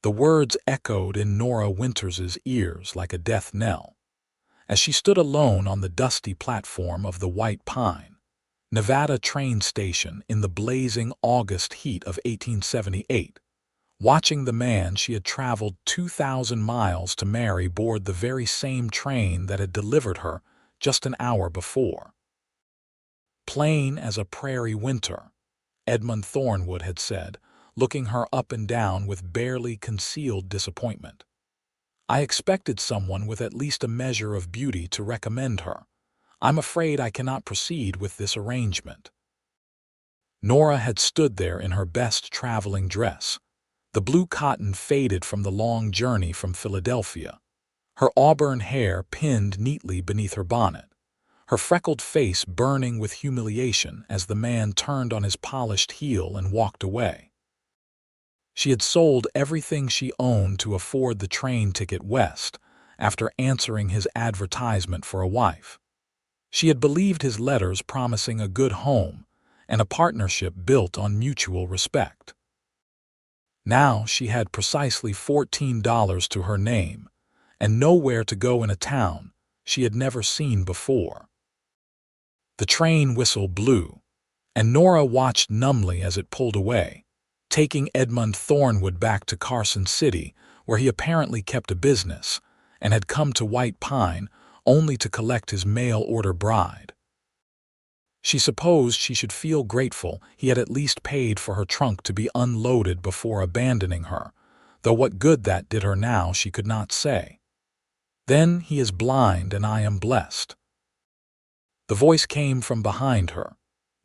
The words echoed in Nora Winters's ears like a death knell. As she stood alone on the dusty platform of the White Pine, Nevada train station in the blazing August heat of 1878, watching the man she had traveled 2,000 miles to marry board the very same train that had delivered her just an hour before. Plain as a prairie winter, Edmund Thornwood had said, looking her up and down with barely concealed disappointment. I expected someone with at least a measure of beauty to recommend her. I'm afraid I cannot proceed with this arrangement. Nora had stood there in her best traveling dress. The blue cotton faded from the long journey from Philadelphia. Her auburn hair pinned neatly beneath her bonnet. Her freckled face burning with humiliation as the man turned on his polished heel and walked away. She had sold everything she owned to afford the train ticket west after answering his advertisement for a wife. She had believed his letters promising a good home and a partnership built on mutual respect. Now she had precisely $14 to her name and nowhere to go in a town she had never seen before. The train whistle blew, and Nora watched numbly as it pulled away, taking Edmund Thornwood back to Carson City, where he apparently kept a business and had come to White Pine only to collect his mail-order bride. She supposed she should feel grateful he had at least paid for her trunk to be unloaded before abandoning her, though what good that did her now she could not say. Then he is blind and I am blessed. The voice came from behind her,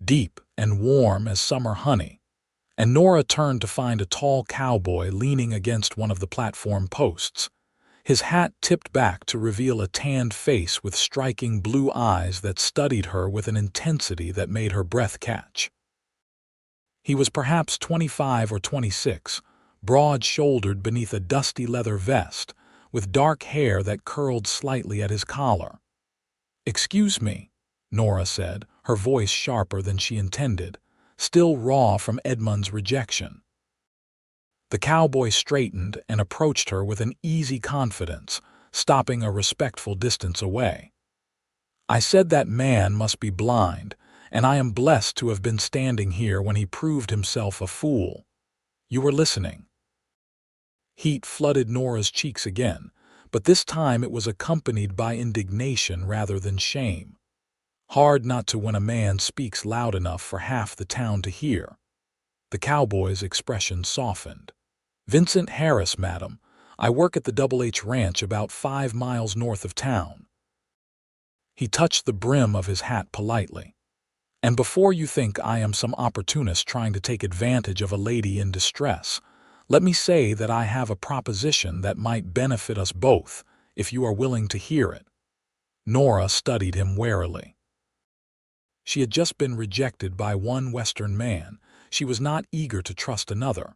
deep and warm as summer honey, and Nora turned to find a tall cowboy leaning against one of the platform posts, his hat tipped back to reveal a tanned face with striking blue eyes that studied her with an intensity that made her breath catch. He was perhaps 25 or 26, broad-shouldered beneath a dusty leather vest, with dark hair that curled slightly at his collar. "Excuse me," Nora said, her voice sharper than she intended, still raw from Edmund's rejection. The cowboy straightened and approached her with an easy confidence, stopping a respectful distance away. "I said that man must be blind, and I am blessed to have been standing here when he proved himself a fool. You were listening." Heat flooded Nora's cheeks again, but this time it was accompanied by indignation rather than shame. Hard not to when a man speaks loud enough for half the town to hear. The cowboy's expression softened. "Vincent Harris, madam. I work at the Double H Ranch about 5 miles north of town." He touched the brim of his hat politely. "And before you think I am some opportunist trying to take advantage of a lady in distress, let me say that I have a proposition that might benefit us both, if you are willing to hear it." Nora studied him warily. She had just been rejected by one Western man. She was not eager to trust another.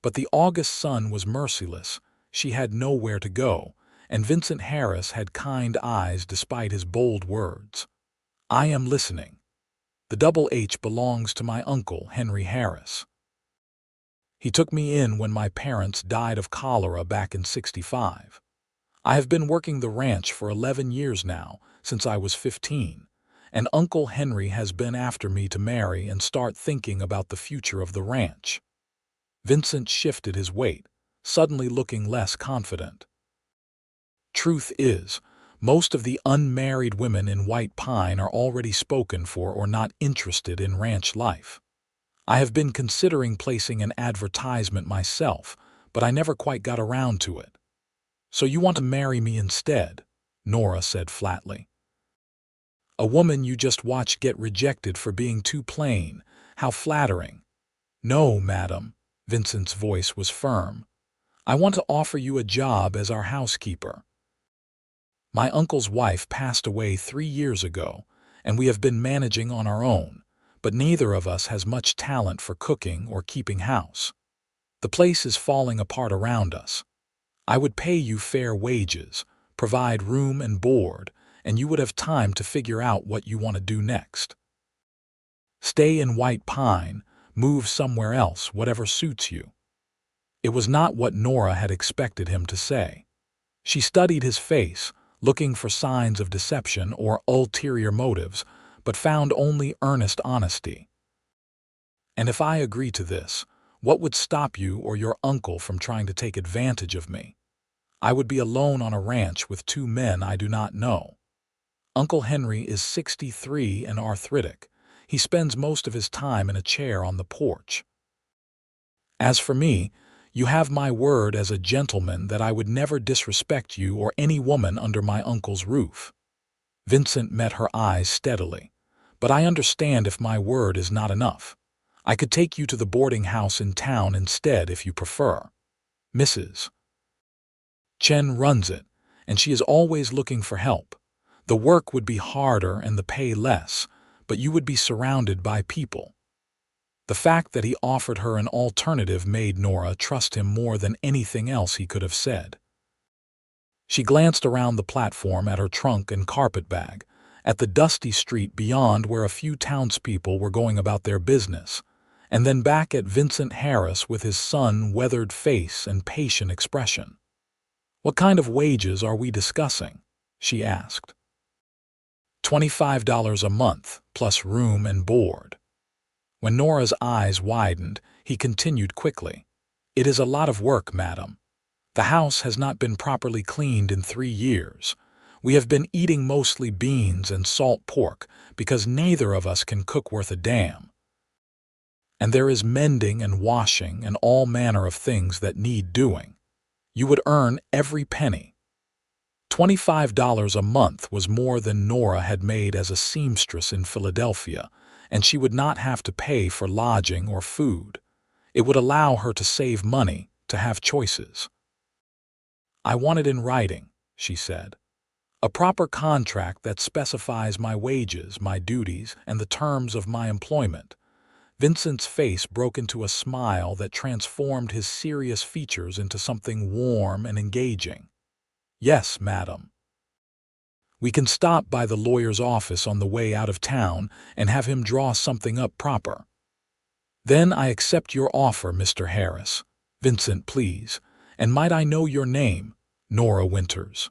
But the August sun was merciless, she had nowhere to go, and Vincent Harris had kind eyes despite his bold words. "I am listening. The Double H belongs to my uncle, Henry Harris. He took me in when my parents died of cholera back in '65. I have been working the ranch for 11 years now, since I was 15, and Uncle Henry has been after me to marry and start thinking about the future of the ranch." Vincent shifted his weight, suddenly looking less confident. "Truth is, most of the unmarried women in White Pine are already spoken for or not interested in ranch life. I have been considering placing an advertisement myself, but I never quite got around to it." "So you want to marry me instead?" Nora said flatly. "A woman you just watched get rejected for being too plain. How flattering." "No, madam." Vincent's voice was firm. "I want to offer you a job as our housekeeper. My uncle's wife passed away 3 years ago, and we have been managing on our own, but neither of us has much talent for cooking or keeping house. The place is falling apart around us. I would pay you fair wages, provide room and board, and you would have time to figure out what you want to do next. Stay in White Pine, move somewhere else, whatever suits you." It was not what Nora had expected him to say. She studied his face, looking for signs of deception or ulterior motives, but found only earnest honesty. "And if I agree to this, what would stop you or your uncle from trying to take advantage of me? I would be alone on a ranch with two men I do not know. Uncle Henry is 63 and arthritic. He spends most of his time in a chair on the porch. As for me, you have my word as a gentleman that I would never disrespect you or any woman under my uncle's roof." Vincent met her eyes steadily. "But I understand if my word is not enough. I could take you to the boarding house in town instead if you prefer. Mrs. Chen runs it, and she is always looking for help. The work would be harder and the pay less, but you would be surrounded by people." The fact that he offered her an alternative made Nora trust him more than anything else he could have said. She glanced around the platform at her trunk and carpet bag, at the dusty street beyond where a few townspeople were going about their business, and then back at Vincent Harris with his sun-weathered face and patient expression. "What kind of wages are we discussing?" she asked. $25 a month, plus room and board." When Nora's eyes widened, he continued quickly. "It is a lot of work, madam. The house has not been properly cleaned in 3 years. We have been eating mostly beans and salt pork because neither of us can cook worth a damn. And there is mending and washing and all manner of things that need doing. You would earn every penny." $25 a month was more than Nora had made as a seamstress in Philadelphia, and she would not have to pay for lodging or food. It would allow her to save money, to have choices. "I want it in writing," she said. "A proper contract that specifies my wages, my duties, and the terms of my employment." Vincent's face broke into a smile that transformed his serious features into something warm and engaging. "Yes, madam. We can stop by the lawyer's office on the way out of town and have him draw something up proper." "Then I accept your offer, Mr. Harris." "Vincent, please. And might I know your name?" "Nora Winters."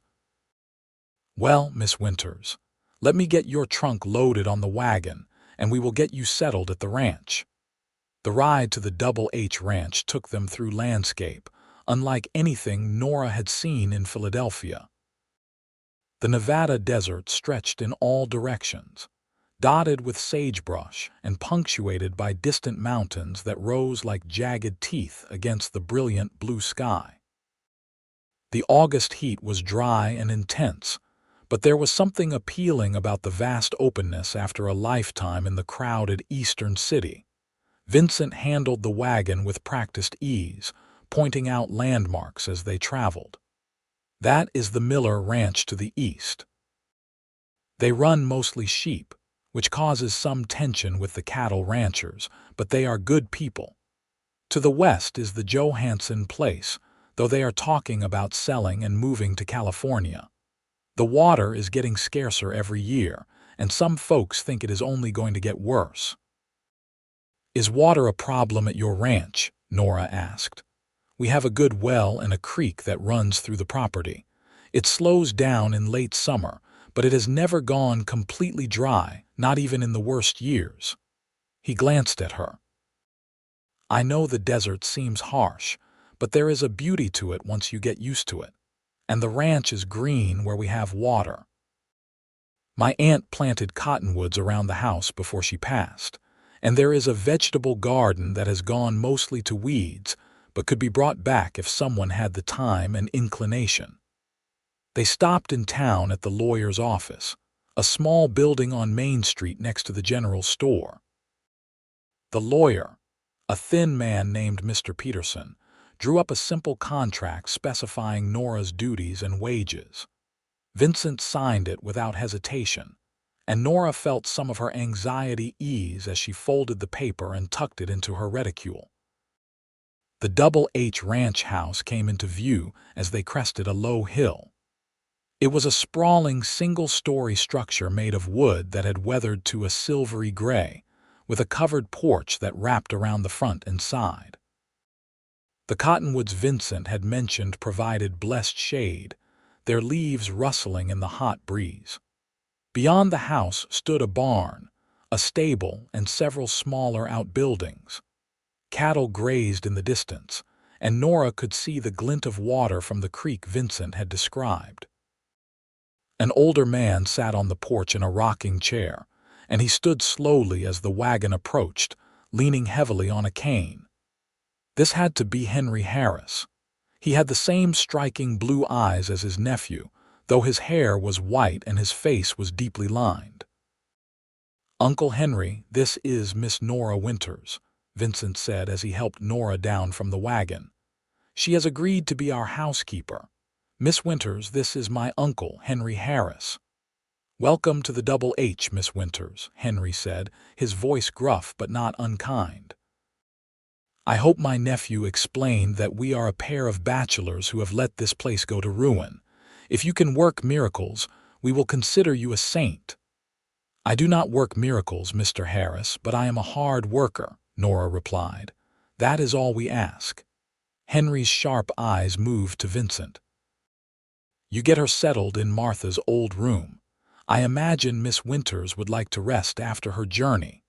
"Well, Miss Winters, let me get your trunk loaded on the wagon, and we will get you settled at the ranch." The ride to the Double H Ranch took them through landscape, unlike anything Nora had seen in Philadelphia. The Nevada desert stretched in all directions, dotted with sagebrush and punctuated by distant mountains that rose like jagged teeth against the brilliant blue sky. The August heat was dry and intense, but there was something appealing about the vast openness after a lifetime in the crowded eastern city. Vincent handled the wagon with practiced ease, pointing out landmarks as they traveled. "That is the Miller Ranch to the east. They run mostly sheep, which causes some tension with the cattle ranchers, but they are good people. To the west is the Johansson place, though they are talking about selling and moving to California. The water is getting scarcer every year, and some folks think it is only going to get worse." "Is water a problem at your ranch?" Nora asked. "We have a good well and a creek that runs through the property. It slows down in late summer, but it has never gone completely dry, not even in the worst years." He glanced at her. "I know the desert seems harsh, but there is a beauty to it once you get used to it. And the ranch is green where we have water. My aunt planted cottonwoods around the house before she passed, and there is a vegetable garden that has gone mostly to weeds, but could be brought back if someone had the time and inclination." They stopped in town at the lawyer's office, a small building on Main Street next to the general store. The lawyer, a thin man named Mr. Peterson, drew up a simple contract specifying Nora's duties and wages. Vincent signed it without hesitation, and Nora felt some of her anxiety ease as she folded the paper and tucked it into her reticule. The Double H Ranch house came into view as they crested a low hill. It was a sprawling single-story structure made of wood that had weathered to a silvery gray, with a covered porch that wrapped around the front and side. The cottonwoods Vincent had mentioned provided blessed shade, their leaves rustling in the hot breeze. Beyond the house stood a barn, a stable, and several smaller outbuildings. Cattle grazed in the distance, and Nora could see the glint of water from the creek Vincent had described. An older man sat on the porch in a rocking chair, and he stood slowly as the wagon approached, leaning heavily on a cane. This had to be Henry Harris. He had the same striking blue eyes as his nephew, though his hair was white and his face was deeply lined. "Uncle Henry, this is Miss Nora Winters," Vincent said as he helped Nora down from the wagon. "She has agreed to be our housekeeper. Miss Winters, this is my uncle, Henry Harris." "Welcome to the Double H, Miss Winters," Henry said, his voice gruff but not unkind. "I hope my nephew explained that we are a pair of bachelors who have let this place go to ruin. If you can work miracles, we will consider you a saint." "I do not work miracles, Mr. Harris, but I am a hard worker," Nora replied. "That is all we ask." Henry's sharp eyes moved to Vincent. "You get her settled in Martha's old room. I imagine Miss Winters would like to rest after her journey."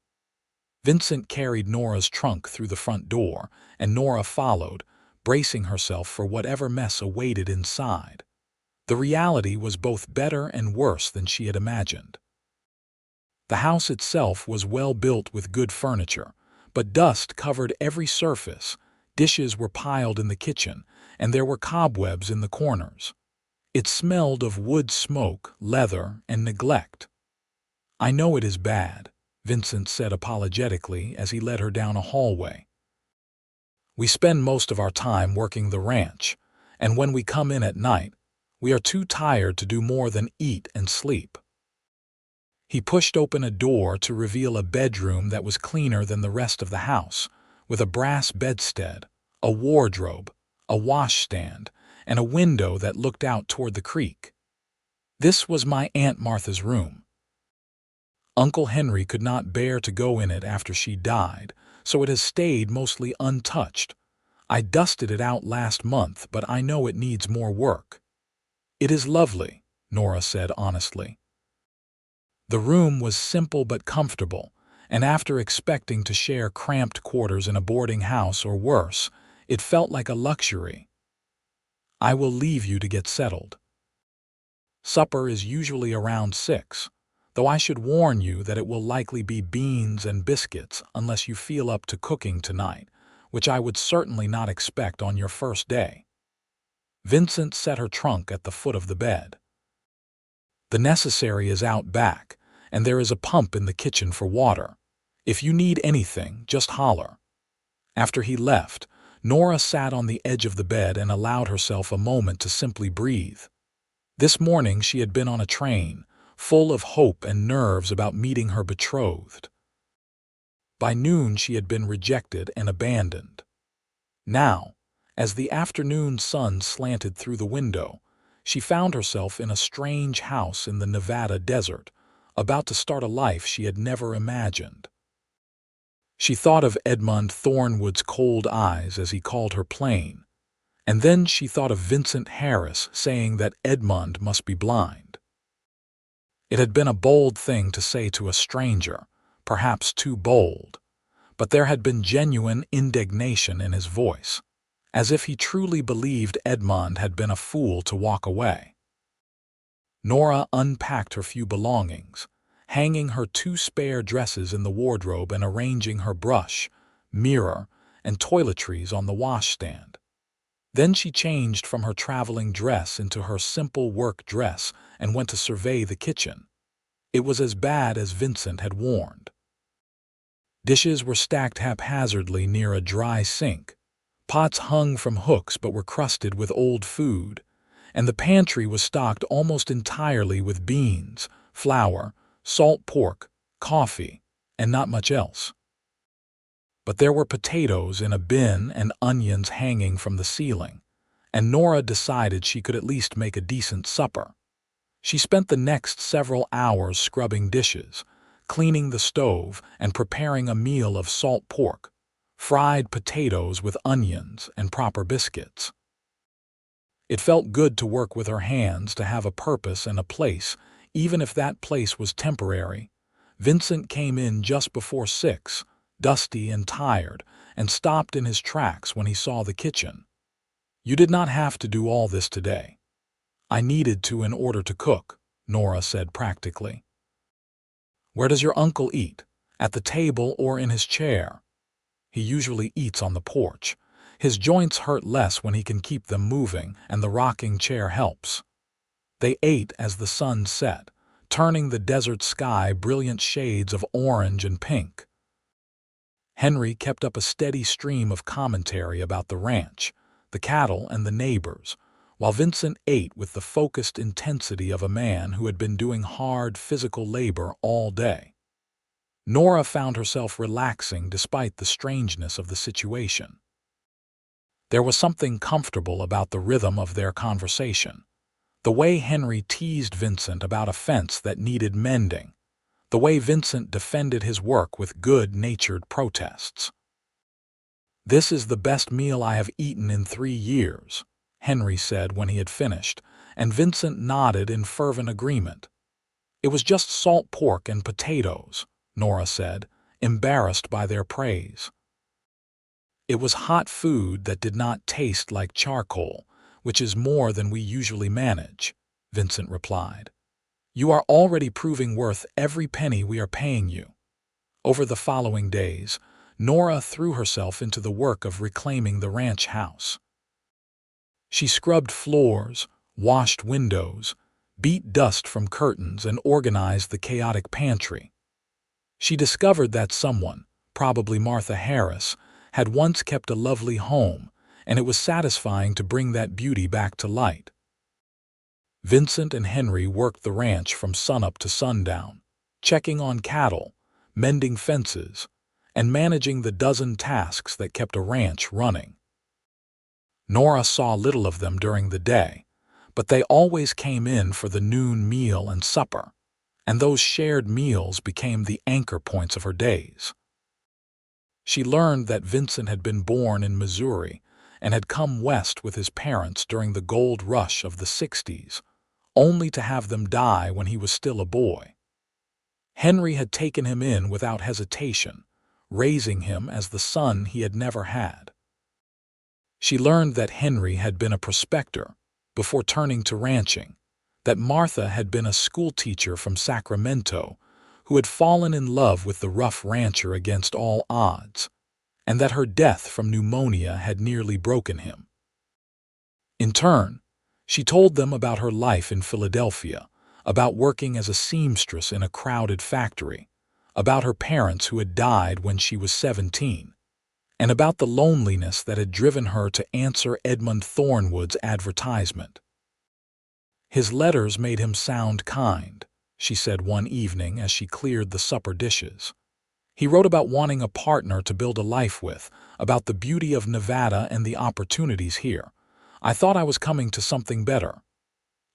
Vincent carried Nora's trunk through the front door, and Nora followed, bracing herself for whatever mess awaited inside. The reality was both better and worse than she had imagined. The house itself was well built with good furniture, but dust covered every surface, dishes were piled in the kitchen, and there were cobwebs in the corners. It smelled of wood smoke, leather, and neglect. "I know it is bad," Vincent said apologetically as he led her down a hallway. "We spend most of our time working the ranch, and when we come in at night, we are too tired to do more than eat and sleep." He pushed open a door to reveal a bedroom that was cleaner than the rest of the house, with a brass bedstead, a wardrobe, a washstand, and a window that looked out toward the creek. "This was my Aunt Martha's room. Uncle Henry could not bear to go in it after she died, so it has stayed mostly untouched. I dusted it out last month, but I know it needs more work." "It is lovely," Nora said honestly. The room was simple but comfortable, and after expecting to share cramped quarters in a boarding house or worse, it felt like a luxury. "I will leave you to get settled. Supper is usually around 6, though I should warn you that it will likely be beans and biscuits unless you feel up to cooking tonight, which I would certainly not expect on your first day." Vincent set her trunk at the foot of the bed. "The necessary is out back, and there is a pump in the kitchen for water. If you need anything, just holler." After he left, Nora sat on the edge of the bed and allowed herself a moment to simply breathe. This morning she had been on a train, full of hope and nerves about meeting her betrothed. By noon she had been rejected and abandoned. Now, as the afternoon sun slanted through the window, she found herself in a strange house in the Nevada desert, about to start a life she had never imagined. She thought of Edmund Thornwood's cold eyes as he called her plain, and then she thought of Vincent Harris saying that Edmund must be blind. It had been a bold thing to say to a stranger, perhaps too bold, but there had been genuine indignation in his voice, as if he truly believed Edmund had been a fool to walk away. Nora unpacked her few belongings, hanging her 2 spare dresses in the wardrobe and arranging her brush, mirror, and toiletries on the washstand. Then she changed from her traveling dress into her simple work dress and went to survey the kitchen. It was as bad as Vincent had warned. Dishes were stacked haphazardly near a dry sink. Pots hung from hooks but were crusted with old food, and the pantry was stocked almost entirely with beans, flour, salt pork, coffee, and not much else. But there were potatoes in a bin and onions hanging from the ceiling, and Nora decided she could at least make a decent supper. She spent the next several hours scrubbing dishes, cleaning the stove, and preparing a meal of salt pork, fried potatoes with onions, and proper biscuits. It felt good to work with her hands, to have a purpose and a place, even if that place was temporary. Vincent came in just before 6, dusty and tired, and stopped in his tracks when he saw the kitchen. "You did not have to do all this today." "I needed to in order to cook," Nora said practically. "Where does your uncle eat? At the table or in his chair?" "He usually eats on the porch. His joints hurt less when he can keep them moving, and the rocking chair helps." They ate as the sun set, turning the desert sky brilliant shades of orange and pink. Henry kept up a steady stream of commentary about the ranch, the cattle, and the neighbors, while Vincent ate with the focused intensity of a man who had been doing hard physical labor all day. Nora found herself relaxing despite the strangeness of the situation. There was something comfortable about the rhythm of their conversation. The way Henry teased Vincent about a fence that needed mending. The way Vincent defended his work with good-natured protests. "This is the best meal I have eaten in 3 years," Henry said when he had finished, and Vincent nodded in fervent agreement. "It was just salt pork and potatoes," Nora said, embarrassed by their praise. "It was hot food that did not taste like charcoal, which is more than we usually manage," Vincent replied. "You are already proving worth every penny we are paying you." Over the following days, Nora threw herself into the work of reclaiming the ranch house. She scrubbed floors, washed windows, beat dust from curtains, and organized the chaotic pantry. She discovered that someone, probably Martha Harris, had once kept a lovely home, and it was satisfying to bring that beauty back to light. Vincent and Henry worked the ranch from sunup to sundown, checking on cattle, mending fences, and managing the dozen tasks that kept a ranch running. Nora saw little of them during the day, but they always came in for the noon meal and supper, and those shared meals became the anchor points of her days. She learned that Vincent had been born in Missouri and had come west with his parents during the gold rush of the 60s, only to have them die when he was still a boy. Henry had taken him in without hesitation, raising him as the son he had never had. She learned that Henry had been a prospector before turning to ranching, that Martha had been a schoolteacher from Sacramento who had fallen in love with the rough rancher against all odds, and that her death from pneumonia had nearly broken him. In turn, she told them about her life in Philadelphia, about working as a seamstress in a crowded factory, about her parents who had died when she was 17, and about the loneliness that had driven her to answer Edmund Thornwood's advertisement. "His letters made him sound kind," she said one evening as she cleared the supper dishes. "He wrote about wanting a partner to build a life with, about the beauty of Nevada and the opportunities here. I thought I was coming to something better."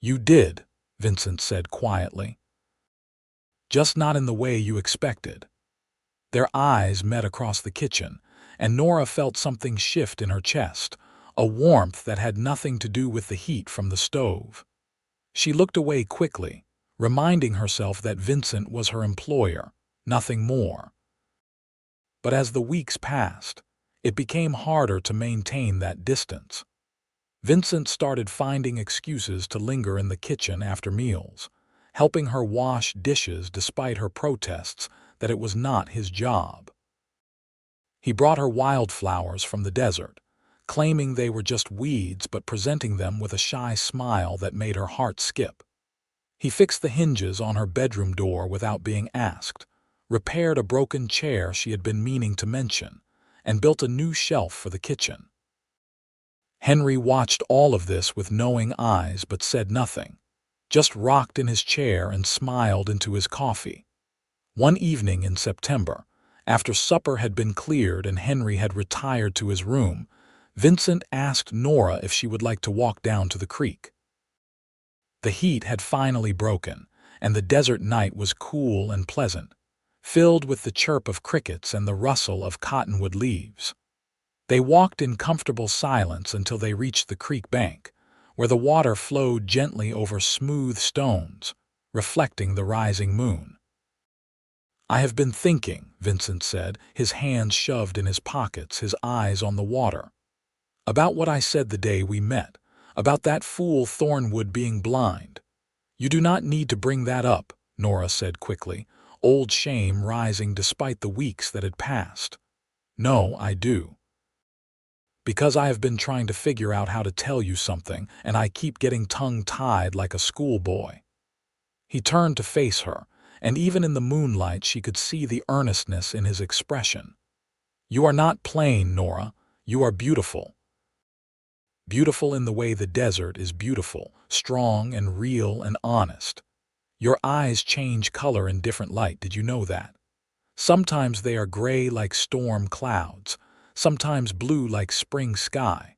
"You did," Vincent said quietly. "Just not in the way you expected." Their eyes met across the kitchen, and Nora felt something shift in her chest, a warmth that had nothing to do with the heat from the stove. She looked away quickly, reminding herself that Vincent was her employer, nothing more. But as the weeks passed, it became harder to maintain that distance. Vincent started finding excuses to linger in the kitchen after meals, helping her wash dishes despite her protests that it was not his job. He brought her wildflowers from the desert, claiming they were just weeds but presenting them with a shy smile that made her heart skip. He fixed the hinges on her bedroom door without being asked, repaired a broken chair she had been meaning to mention, and built a new shelf for the kitchen. Henry watched all of this with knowing eyes but said nothing, just rocked in his chair and smiled into his coffee. One evening in September, after supper had been cleared and Henry had retired to his room, Vincent asked Nora if she would like to walk down to the creek. The heat had finally broken, and the desert night was cool and pleasant. filled with the chirp of crickets and the rustle of cottonwood leaves. They walked in comfortable silence until they reached the creek bank, where the water flowed gently over smooth stones, reflecting the rising moon. "I have been thinking," Vincent said, his hands shoved in his pockets, his eyes on the water, "about what I said the day we met, about that fool Thornwood being blind." "You do not need to bring that up," Nora said quickly, old shame rising despite the weeks that had passed. "No, I do. Because I have been trying to figure out how to tell you something, and I keep getting tongue-tied like a schoolboy." He turned to face her, and even in the moonlight she could see the earnestness in his expression. "You are not plain, Nora. You are beautiful. Beautiful in the way the desert is beautiful, strong and real and honest. Your eyes change color in different light, did you know that? Sometimes they are gray like storm clouds, sometimes blue like spring sky.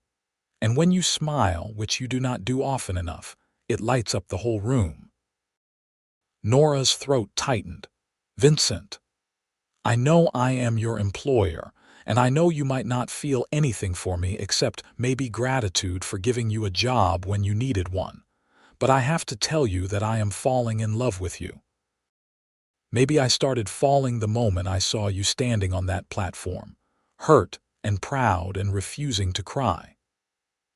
And when you smile, which you do not do often enough, it lights up the whole room." Nora's throat tightened. "Vincent, I know I am your employer, and I know you might not feel anything for me except maybe gratitude for giving you a job when you needed one. But I have to tell you that I am falling in love with you. Maybe I started falling the moment I saw you standing on that platform, hurt and proud and refusing to cry.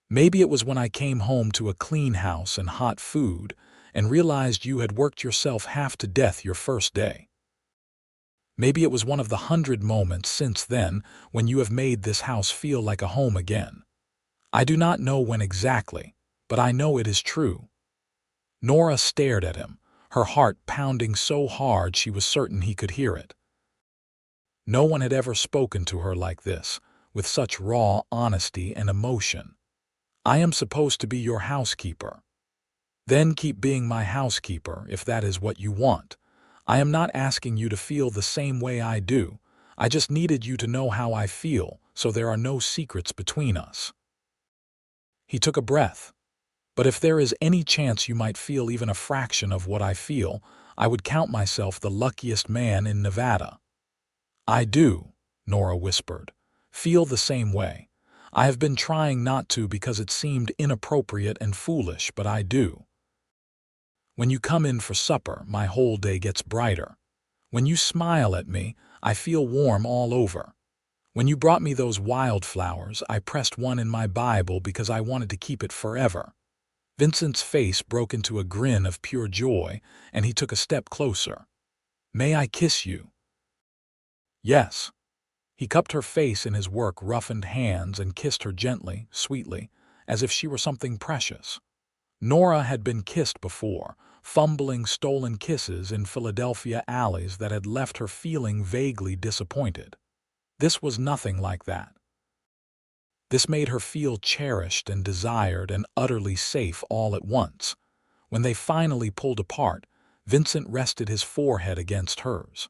Maybe it was when I came home to a clean house and hot food and realized you had worked yourself half to death your first day. Maybe it was one of the 100 moments since then when you have made this house feel like a home again. I do not know when exactly, but I know it is true." Nora stared at him, her heart pounding so hard she was certain he could hear it. No one had ever spoken to her like this, with such raw honesty and emotion. "I am supposed to be your housekeeper. Then keep being my housekeeper if that is what you want. I am not asking you to feel the same way I do. I just needed you to know how I feel, so there are no secrets between us." He took a breath. "But if there is any chance you might feel even a fraction of what I feel, I would count myself the luckiest man in Nevada." "I do," Nora whispered. "Feel the same way. I have been trying not to because it seemed inappropriate and foolish, but I do. When you come in for supper, my whole day gets brighter. When you smile at me, I feel warm all over. When you brought me those wildflowers, I pressed one in my Bible because I wanted to keep it forever." Vincent's face broke into a grin of pure joy, and he took a step closer. "May I kiss you?" "Yes." He cupped her face in his work-roughened hands and kissed her gently, sweetly, as if she were something precious. Nora had been kissed before, fumbling stolen kisses in Philadelphia alleys that had left her feeling vaguely disappointed. This was nothing like that. This made her feel cherished and desired and utterly safe all at once. When they finally pulled apart, Vincent rested his forehead against hers.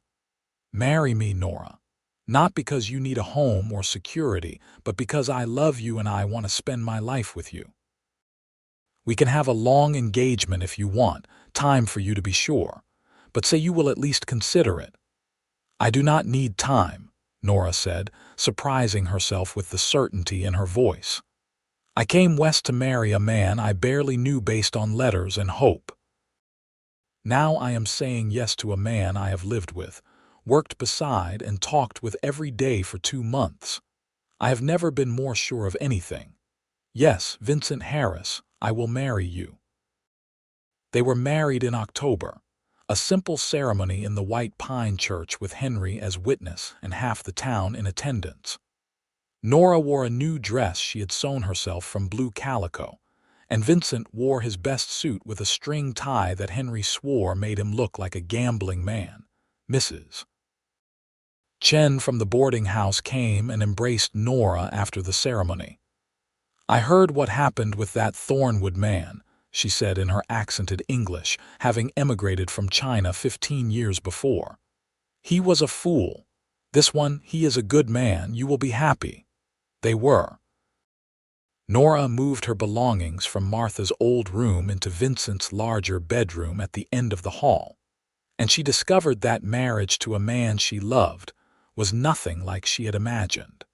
"Marry me, Nora. Not because you need a home or security, but because I love you and I want to spend my life with you. We can have a long engagement if you want, time for you to be sure, but say you will at least consider it." "I do not need time," Nora said, surprising herself with the certainty in her voice. "I came west to marry a man I barely knew based on letters and hope. Now I am saying yes to a man I have lived with, worked beside and talked with every day for 2 months. I have never been more sure of anything. Yes, Vincent Harris, I will marry you." They were married in October, a simple ceremony in the White Pine Church with Henry as witness and half the town in attendance. Nora wore a new dress she had sewn herself from blue calico, and Vincent wore his best suit with a string tie that Henry swore made him look like a gambling man. Mrs. Chen from the boarding house came and embraced Nora after the ceremony. "I heard what happened with that Thornwood man," she said in her accented English, having emigrated from China 15 years before. "He was a fool. This one, he is a good man. You will be happy." They were. Nora moved her belongings from Martha's old room into Vincent's larger bedroom at the end of the hall, and she discovered that marriage to a man she loved was nothing like she had imagined.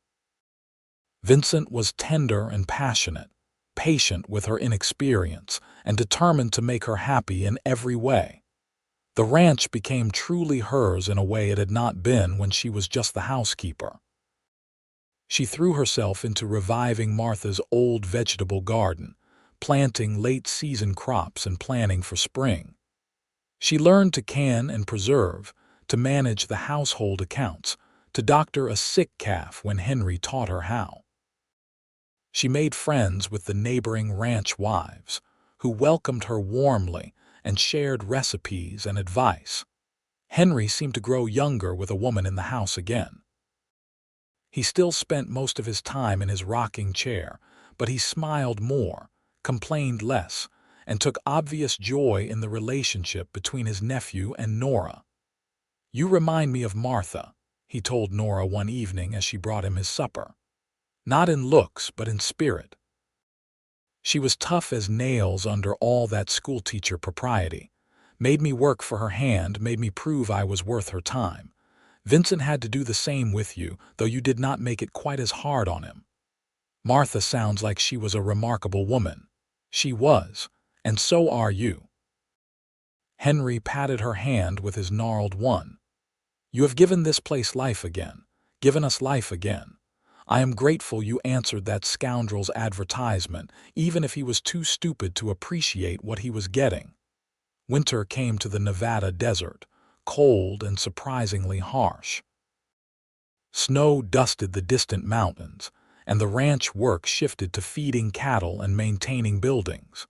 Vincent was tender and passionate, patient with her inexperience, and determined to make her happy in every way. The ranch became truly hers in a way it had not been when she was just the housekeeper. She threw herself into reviving Martha's old vegetable garden, planting late-season crops and planning for spring. She learned to can and preserve, to manage the household accounts, to doctor a sick calf when Henry taught her how. She made friends with the neighboring ranch wives, who welcomed her warmly and shared recipes and advice. Henry seemed to grow younger with a woman in the house again. He still spent most of his time in his rocking chair, but he smiled more, complained less, and took obvious joy in the relationship between his nephew and Nora. "You remind me of Martha," he told Nora one evening as she brought him his supper. "Not in looks, but in spirit." She was tough as nails under all that schoolteacher propriety, made me work for her hand, made me prove I was worth her time. Vincent had to do the same with you, though you did not make it quite as hard on him. Martha sounds like she was a remarkable woman. She was, and so are you. Henry patted her hand with his gnarled one. "You have given this place life again, given us life again. I am grateful you answered that scoundrel's advertisement, even if he was too stupid to appreciate what he was getting." Winter came to the Nevada desert, cold and surprisingly harsh. Snow dusted the distant mountains, and the ranch work shifted to feeding cattle and maintaining buildings.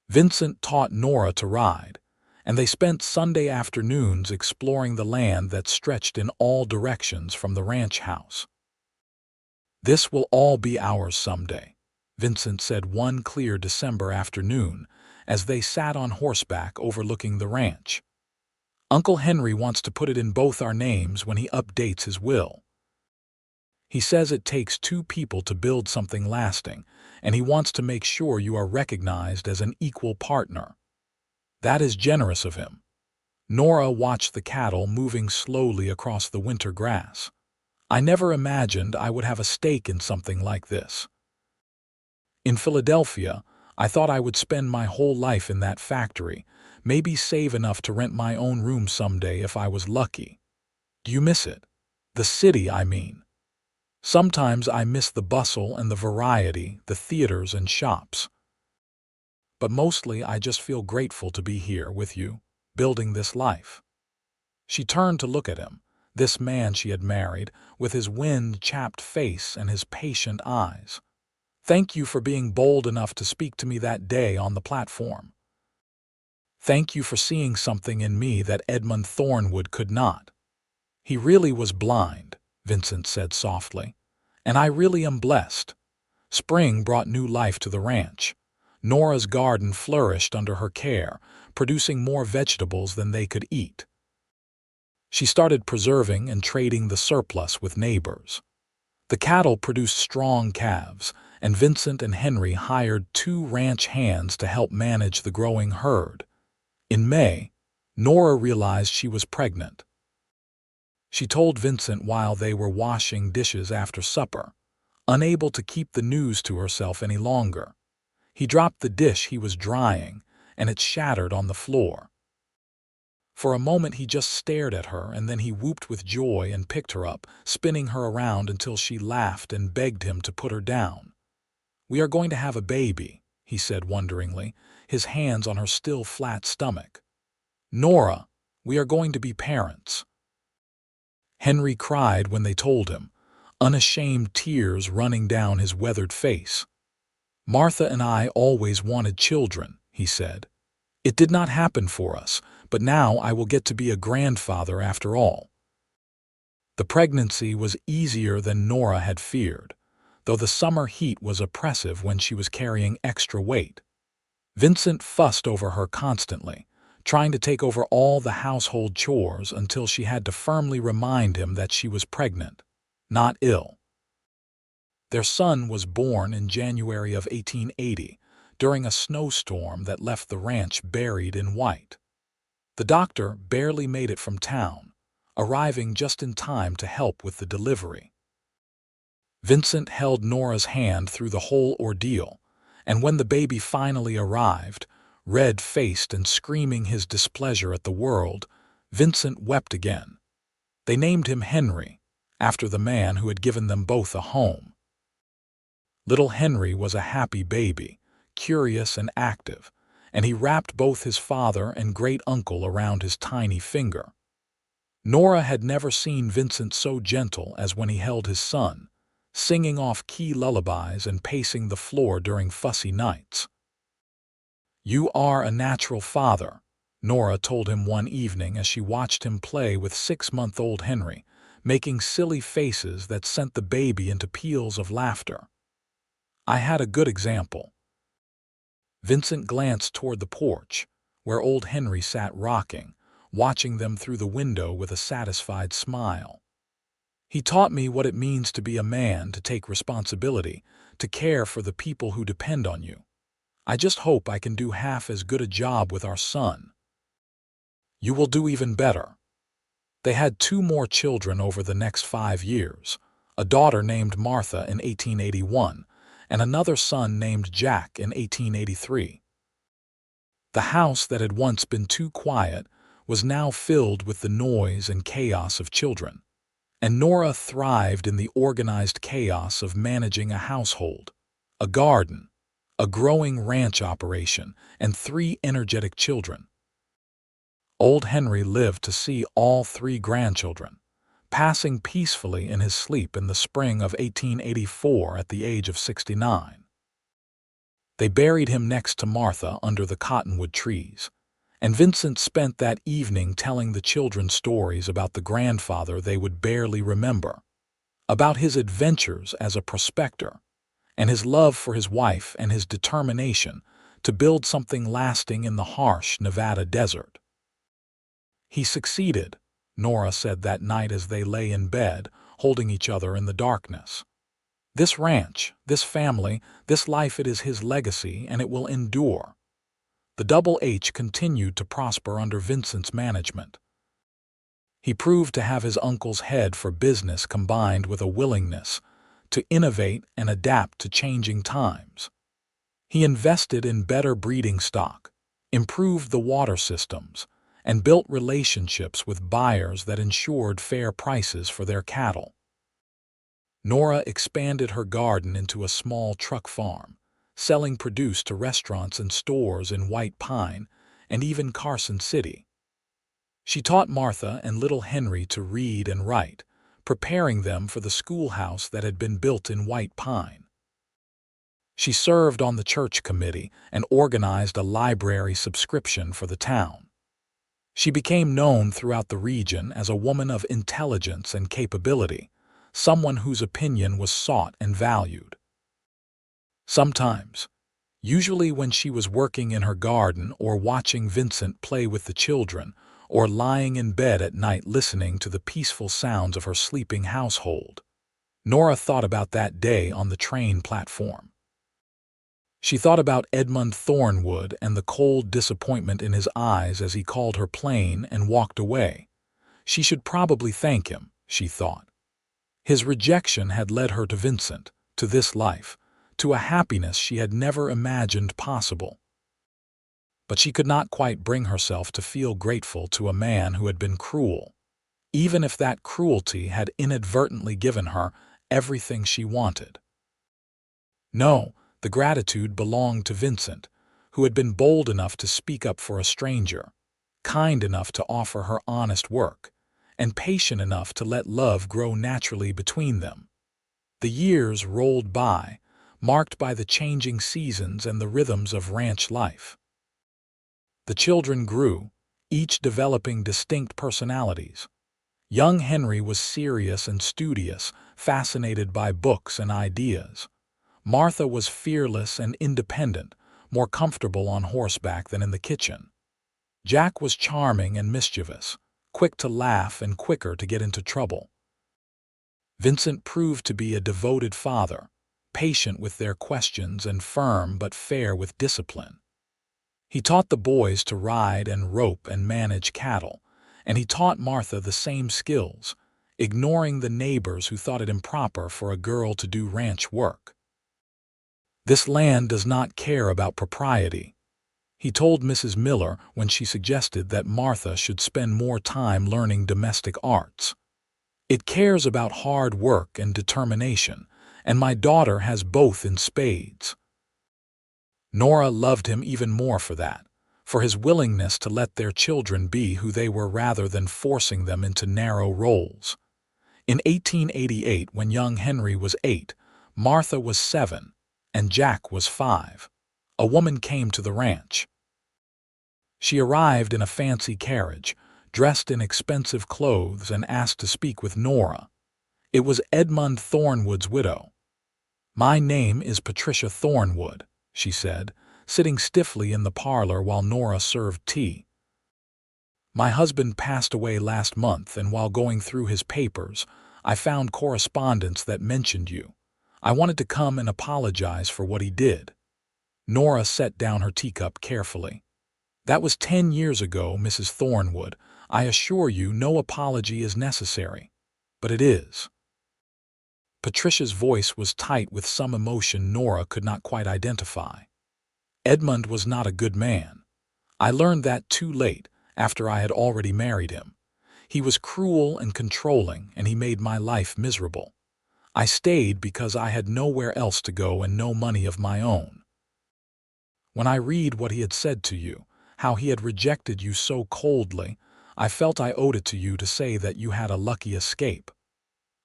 Vincent taught Nora to ride, and they spent Sunday afternoons exploring the land that stretched in all directions from the ranch house. "This will all be ours someday," Vincent said one clear December afternoon as they sat on horseback overlooking the ranch. "Uncle Henry wants to put it in both our names when he updates his will. He says it takes two people to build something lasting, and he wants to make sure you are recognized as an equal partner." "That is generous of him." Nora watched the cattle moving slowly across the winter grass. "I never imagined I would have a stake in something like this. In Philadelphia, I thought I would spend my whole life in that factory, maybe save enough to rent my own room someday if I was lucky. Do you miss it? The city, I mean. Sometimes I miss the bustle and the variety, the theaters and shops. But mostly I just feel grateful to be here with you, building this life." She turned to look at him, this man she had married, with his wind-chapped face and his patient eyes. "Thank you for being bold enough to speak to me that day on the platform. Thank you for seeing something in me that Edmund Thornwood could not." "He really was blind," Vincent said softly, "and I really am blessed." Spring brought new life to the ranch. Nora's garden flourished under her care, producing more vegetables than they could eat. She started preserving and trading the surplus with neighbors. The cattle produced strong calves, and Vincent and Henry hired 2 ranch hands to help manage the growing herd. In May, Nora realized she was pregnant. She told Vincent while they were washing dishes after supper, unable to keep the news to herself any longer. He dropped the dish he was drying, and it shattered on the floor. For a moment he just stared at her, and then he whooped with joy and picked her up, spinning her around until she laughed and begged him to put her down. "We are going to have a baby," he said wonderingly, his hands on her still flat stomach. "Nora, we are going to be parents." Henry cried when they told him, unashamed tears running down his weathered face. "Martha and I always wanted children," he said. "It did not happen for us, but now I will get to be a grandfather after all." The pregnancy was easier than Nora had feared, though the summer heat was oppressive when she was carrying extra weight. Vincent fussed over her constantly, trying to take over all the household chores until she had to firmly remind him that she was pregnant, not ill. Their son was born in January of 1880, during a snowstorm that left the ranch buried in white. The doctor barely made it from town, arriving just in time to help with the delivery. Vincent held Nora's hand through the whole ordeal, and when the baby finally arrived, red-faced and screaming his displeasure at the world, Vincent wept again. They named him Henry, after the man who had given them both a home. Little Henry was a happy baby, curious and active, and he wrapped both his father and great-uncle around his tiny finger. Nora had never seen Vincent so gentle as when he held his son, singing off-key lullabies and pacing the floor during fussy nights. "You are a natural father," Nora told him one evening as she watched him play with 6-month-old Henry, making silly faces that sent the baby into peals of laughter. "I had a good example." Vincent glanced toward the porch, where old Henry sat rocking, watching them through the window with a satisfied smile. "He taught me what it means to be a man, to take responsibility, to care for the people who depend on you. I just hope I can do half as good a job with our son." "You will do even better." They had 2 more children over the next 5 years, a daughter named Martha in 1881 and another son named Jack in 1883. The house that had once been too quiet was now filled with the noise and chaos of children, and Nora thrived in the organized chaos of managing a household, a garden, a growing ranch operation, and 3 energetic children. Old Henry lived to see all 3 grandchildren, passing peacefully in his sleep in the spring of 1884 at the age of 69. They buried him next to Martha under the cottonwood trees, and Vincent spent that evening telling the children stories about the grandfather they would barely remember, about his adventures as a prospector, and his love for his wife and his determination to build something lasting in the harsh Nevada desert. "He succeeded," Nora said that night as they lay in bed, holding each other in the darkness. "This ranch, this family, this life, it is his legacy, and it will endure." The Double H continued to prosper under Vincent's management. He proved to have his uncle's head for business combined with a willingness to innovate and adapt to changing times. He invested in better breeding stock, improved the water systems, and built relationships with buyers that ensured fair prices for their cattle. Nora expanded her garden into a small truck farm, selling produce to restaurants and stores in White Pine and even Carson City. She taught Martha and little Henry to read and write, preparing them for the schoolhouse that had been built in White Pine. She served on the church committee and organized a library subscription for the town. She became known throughout the region as a woman of intelligence and capability, someone whose opinion was sought and valued. Sometimes, usually when she was working in her garden or watching Vincent play with the children, or lying in bed at night listening to the peaceful sounds of her sleeping household, Nora thought about that day on the train platform. She thought about Edmund Thornwood and the cold disappointment in his eyes as he called her plain and walked away. She should probably thank him, she thought. His rejection had led her to Vincent, to this life, to a happiness she had never imagined possible. But she could not quite bring herself to feel grateful to a man who had been cruel, even if that cruelty had inadvertently given her everything she wanted. No, the gratitude belonged to Vincent, who had been bold enough to speak up for a stranger, kind enough to offer her honest work, and patient enough to let love grow naturally between them. The years rolled by, marked by the changing seasons and the rhythms of ranch life. The children grew, each developing distinct personalities. Young Henry was serious and studious, fascinated by books and ideas. Martha was fearless and independent, more comfortable on horseback than in the kitchen. Jack was charming and mischievous, quick to laugh and quicker to get into trouble. Vincent proved to be a devoted father, patient with their questions and firm but fair with discipline. He taught the boys to ride and rope and manage cattle, and he taught Martha the same skills, ignoring the neighbors who thought it improper for a girl to do ranch work. "This land does not care about propriety," he told Mrs. Miller when she suggested that Martha should spend more time learning domestic arts. "It cares about hard work and determination, and my daughter has both in spades." Nora loved him even more for that, for his willingness to let their children be who they were rather than forcing them into narrow roles. In 1888, when young Henry was 8, Martha was 7, and Jack was 5, a woman came to the ranch. She arrived in a fancy carriage, dressed in expensive clothes, and asked to speak with Nora. It was Edmund Thornwood's widow. "My name is Patricia Thornwood," she said, sitting stiffly in the parlor while Nora served tea. "My husband passed away last month, and while going through his papers, I found correspondence that mentioned you. I wanted to come and apologize for what he did." Nora set down her teacup carefully. "That was 10 years ago, Mrs. Thornwood. I assure you no apology is necessary. But it is." Patricia's voice was tight with some emotion Nora could not quite identify. "Edmund was not a good man. I learned that too late, after I had already married him. He was cruel and controlling, and he made my life miserable. I stayed because I had nowhere else to go and no money of my own. When I read what he had said to you, how he had rejected you so coldly, I felt I owed it to you to say that you had a lucky escape."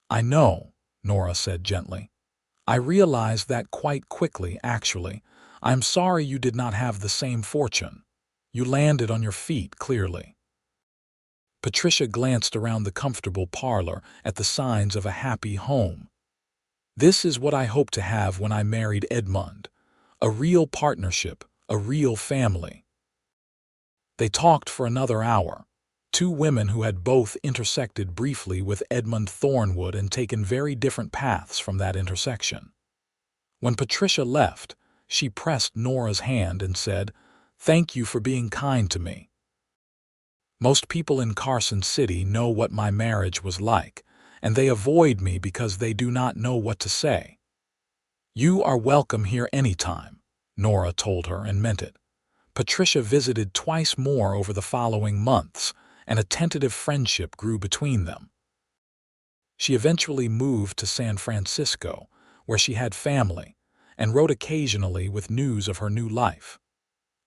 "I know," Nora said gently. "I realized that quite quickly, actually. I'm sorry you did not have the same fortune. You landed on your feet, clearly." Patricia glanced around the comfortable parlor at the signs of a happy home. "This is what I hoped to have when I married Edmund. A real partnership, a real family." They talked for another hour. Two women who had both intersected briefly with Edmund Thornwood and taken very different paths from that intersection. When Patricia left, she pressed Nora's hand and said, "Thank you for being kind to me. Most people in Carson City know what my marriage was like, and they avoid me because they do not know what to say." "You are welcome here anytime," Nora told her, and meant it. Patricia visited twice more over the following months, and a tentative friendship grew between them. She eventually moved to San Francisco, where she had family, and wrote occasionally with news of her new life.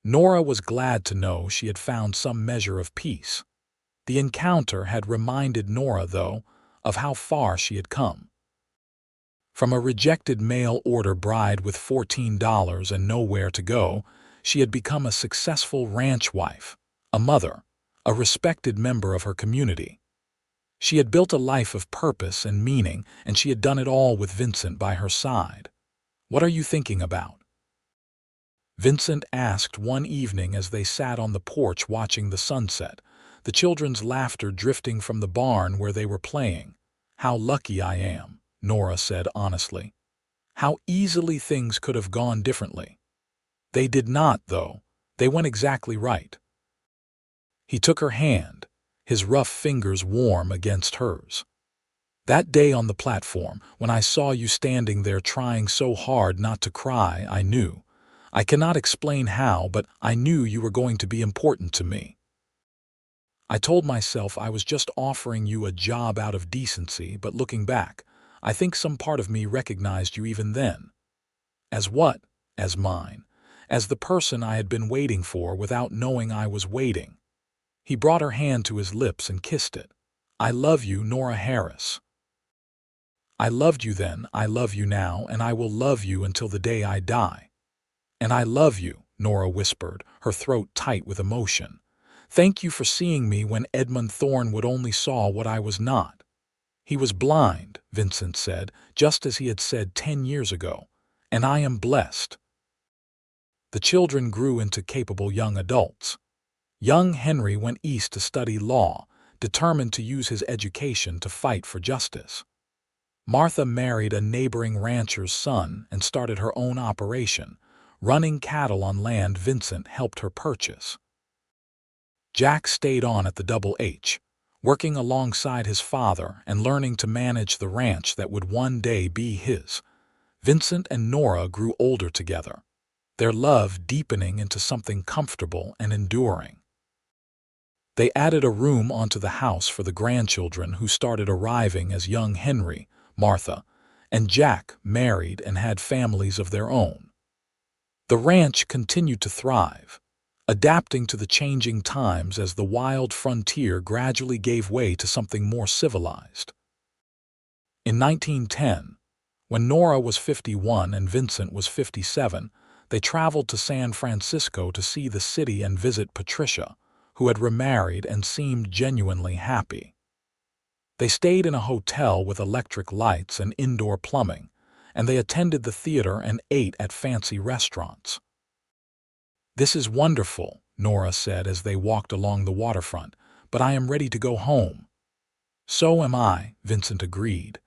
Nora was glad to know she had found some measure of peace. The encounter had reminded Nora, though, of how far she had come. From a rejected mail-order bride with $14 and nowhere to go, she had become a successful ranch wife, a mother, a respected member of her community. She had built a life of purpose and meaning, and she had done it all with Vincent by her side. "What are you thinking about?" Vincent asked one evening as they sat on the porch watching the sunset, the children's laughter drifting from the barn where they were playing. "How lucky I am," Nora said honestly. "How easily things could have gone differently." "They did not, though. They went exactly right." He took her hand, his rough fingers warm against hers. "That day on the platform, when I saw you standing there trying so hard not to cry, I knew. I cannot explain how, but I knew you were going to be important to me. I told myself I was just offering you a job out of decency, but looking back, I think some part of me recognized you even then." "As what?" "As mine. As the person I had been waiting for without knowing I was waiting." He brought her hand to his lips and kissed it. "I love you, Nora Harris. I loved you then, I love you now, and I will love you until the day I die." "And I love you," Nora whispered, her throat tight with emotion. "Thank you for seeing me when Edmund Thornwood only saw what I was not." "He was blind," Vincent said, just as he had said 10 years ago. "And I am blessed." The children grew into capable young adults. Young Henry went east to study law, determined to use his education to fight for justice. Martha married a neighboring rancher's son and started her own operation, running cattle on land Vincent helped her purchase. Jack stayed on at the Double H, working alongside his father and learning to manage the ranch that would one day be his. Vincent and Nora grew older together, their love deepening into something comfortable and enduring. They added a room onto the house for the grandchildren who started arriving as young Henry, Martha, and Jack married and had families of their own. The ranch continued to thrive, adapting to the changing times as the wild frontier gradually gave way to something more civilized. In 1910, when Nora was 51 and Vincent was 57, they traveled to San Francisco to see the city and visit Patricia, who had remarried and seemed genuinely happy. They stayed in a hotel with electric lights and indoor plumbing, and they attended the theater and ate at fancy restaurants. "This is wonderful," Nora said as they walked along the waterfront, "but I am ready to go home." "So am I," Vincent agreed.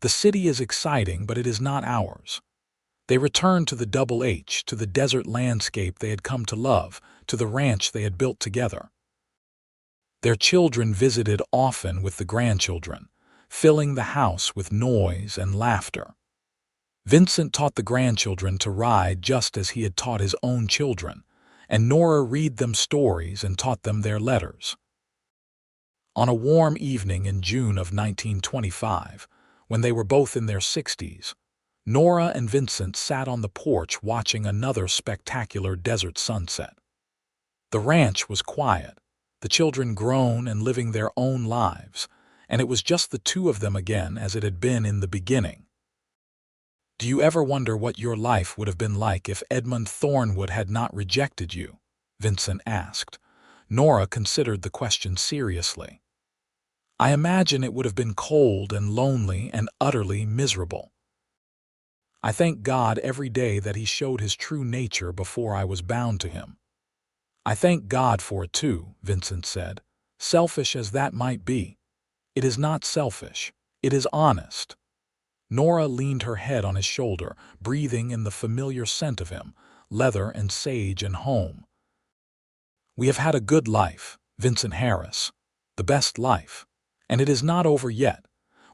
"The city is exciting, but it is not ours." They returned to the Double H, to the desert landscape they had come to love, to the ranch they had built together. Their children visited often with the grandchildren, filling the house with noise and laughter. Vincent taught the grandchildren to ride just as he had taught his own children, and Nora read them stories and taught them their letters. On a warm evening in June of 1925, when they were both in their 60s, Nora and Vincent sat on the porch watching another spectacular desert sunset. The ranch was quiet, the children grown and living their own lives, and it was just the two of them again as it had been in the beginning. "Do you ever wonder what your life would have been like if Edmund Thornwood had not rejected you?" Vincent asked. Nora considered the question seriously. "I imagine it would have been cold and lonely and utterly miserable. I thank God every day that He showed His true nature before I was bound to Him." "I thank God for it too," Vincent said. "Selfish as that might be, it is not selfish, it is honest." Nora leaned her head on his shoulder, breathing in the familiar scent of him, leather and sage and home. "We have had a good life, Vincent Harris, the best life, and it is not over yet.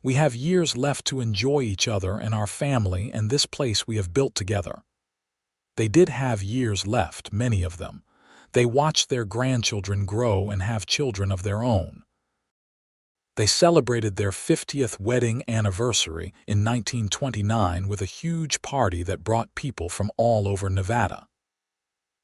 We have years left to enjoy each other and our family and this place we have built together." They did have years left, many of them. They watched their grandchildren grow and have children of their own. They celebrated their 50th wedding anniversary in 1929 with a huge party that brought people from all over Nevada.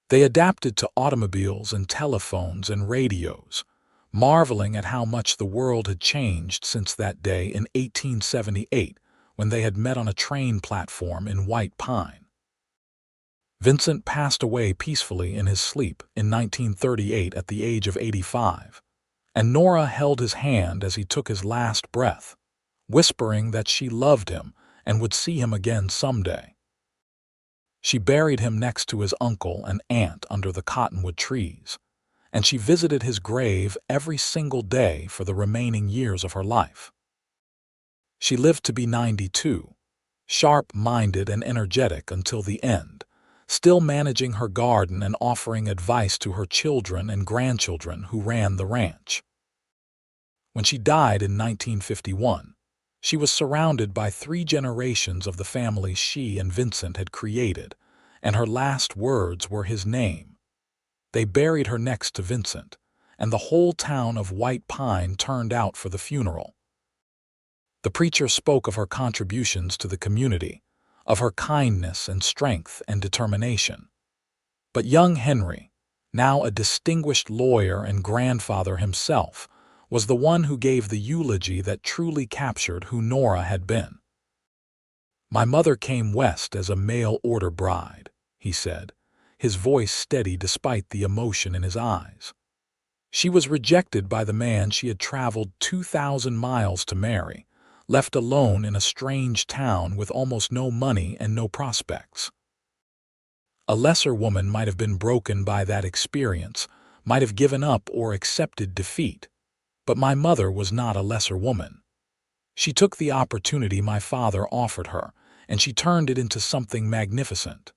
They adapted to automobiles and telephones and radios, marveling at how much the world had changed since that day in 1878 when they had met on a train platform in White Pine. Vincent passed away peacefully in his sleep in 1938 at the age of 85. And Nora held his hand as he took his last breath, whispering that she loved him and would see him again someday. She buried him next to his uncle and aunt under the cottonwood trees, and she visited his grave every single day for the remaining years of her life. She lived to be 92, sharp-minded and energetic until the end, still managing her garden and offering advice to her children and grandchildren who ran the ranch. When she died in 1951, she was surrounded by 3 generations of the family she and Vincent had created, and her last words were his name. They buried her next to Vincent, and the whole town of White Pine turned out for the funeral. The preacher spoke of her contributions to the community, of her kindness and strength and determination. But young Henry, now a distinguished lawyer and grandfather himself, was the one who gave the eulogy that truly captured who Nora had been. "My mother came west as a mail-order bride," he said, his voice steady despite the emotion in his eyes. "She was rejected by the man she had traveled 2,000 miles to marry, left alone in a strange town with almost no money and no prospects. A lesser woman might have been broken by that experience, might have given up or accepted defeat. But my mother was not a lesser woman. She took the opportunity my father offered her, and she turned it into something magnificent.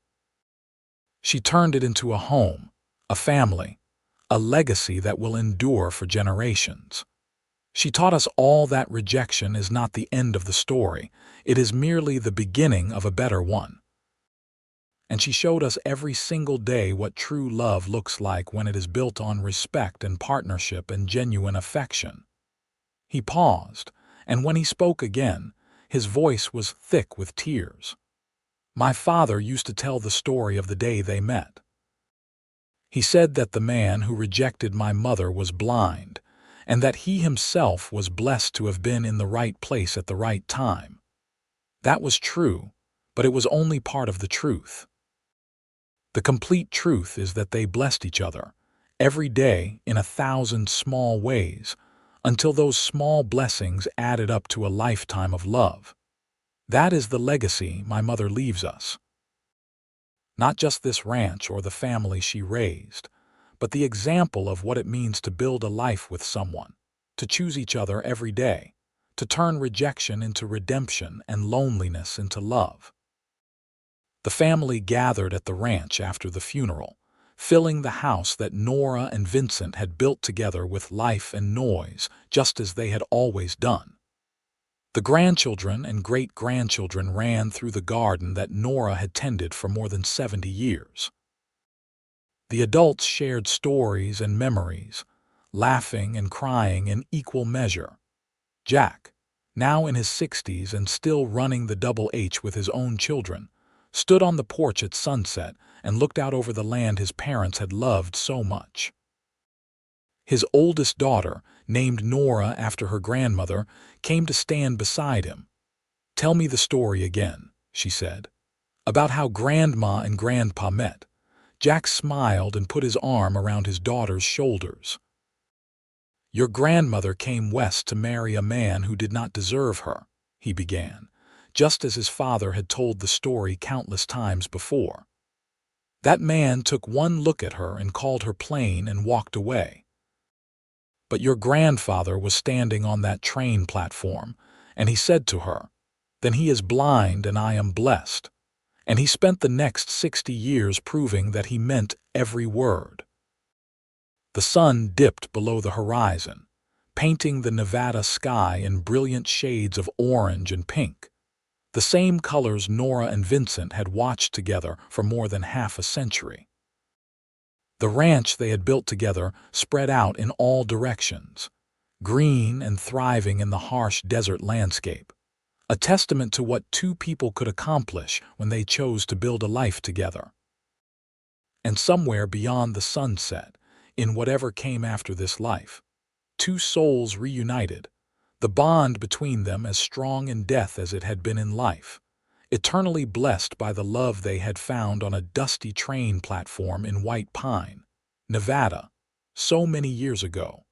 She turned it into a home, a family, a legacy that will endure for generations. She taught us all that rejection is not the end of the story, it is merely the beginning of a better one. And she showed us every single day what true love looks like when it is built on respect and partnership and genuine affection. He paused, and when he spoke again, his voice was thick with tears. My father used to tell the story of the day they met. He said that the man who rejected my mother was blind, and that he himself was blessed to have been in the right place at the right time. That was true, but it was only part of the truth. The complete truth is that they blessed each other, every day in 1,000 small ways, until those small blessings added up to a lifetime of love. That is the legacy my mother leaves us. Not just this ranch or the family she raised, but the example of what it means to build a life with someone, to choose each other every day, to turn rejection into redemption and loneliness into love. The family gathered at the ranch after the funeral, filling the house that Nora and Vincent had built together with life and noise, just as they had always done. The grandchildren and great-grandchildren ran through the garden that Nora had tended for more than 70 years. The adults shared stories and memories, laughing and crying in equal measure. Jack, now in his 60s and still running the Double H with his own children, stood on the porch at sunset and looked out over the land his parents had loved so much. His oldest daughter, named Nora after her grandmother, came to stand beside him. "Tell me the story again," she said, "about how Grandma and Grandpa met." Jack smiled and put his arm around his daughter's shoulders. "Your grandmother came west to marry a man who did not deserve her," he began, just as his father had told the story countless times before. "That man took one look at her and called her plain and walked away. But your grandfather was standing on that train platform, and he said to her, 'Then he is blind and I am blessed.' And he spent the next 60 years proving that he meant every word." The sun dipped below the horizon, painting the Nevada sky in brilliant shades of orange and pink, the same colors Nora and Vincent had watched together for more than half a century. The ranch they had built together spread out in all directions, green and thriving in the harsh desert landscape, a testament to what two people could accomplish when they chose to build a life together. And somewhere beyond the sunset, in whatever came after this life, two souls reunited, the bond between them as strong in death as it had been in life, eternally blessed by the love they had found on a dusty train platform in White Pine, Nevada, so many years ago.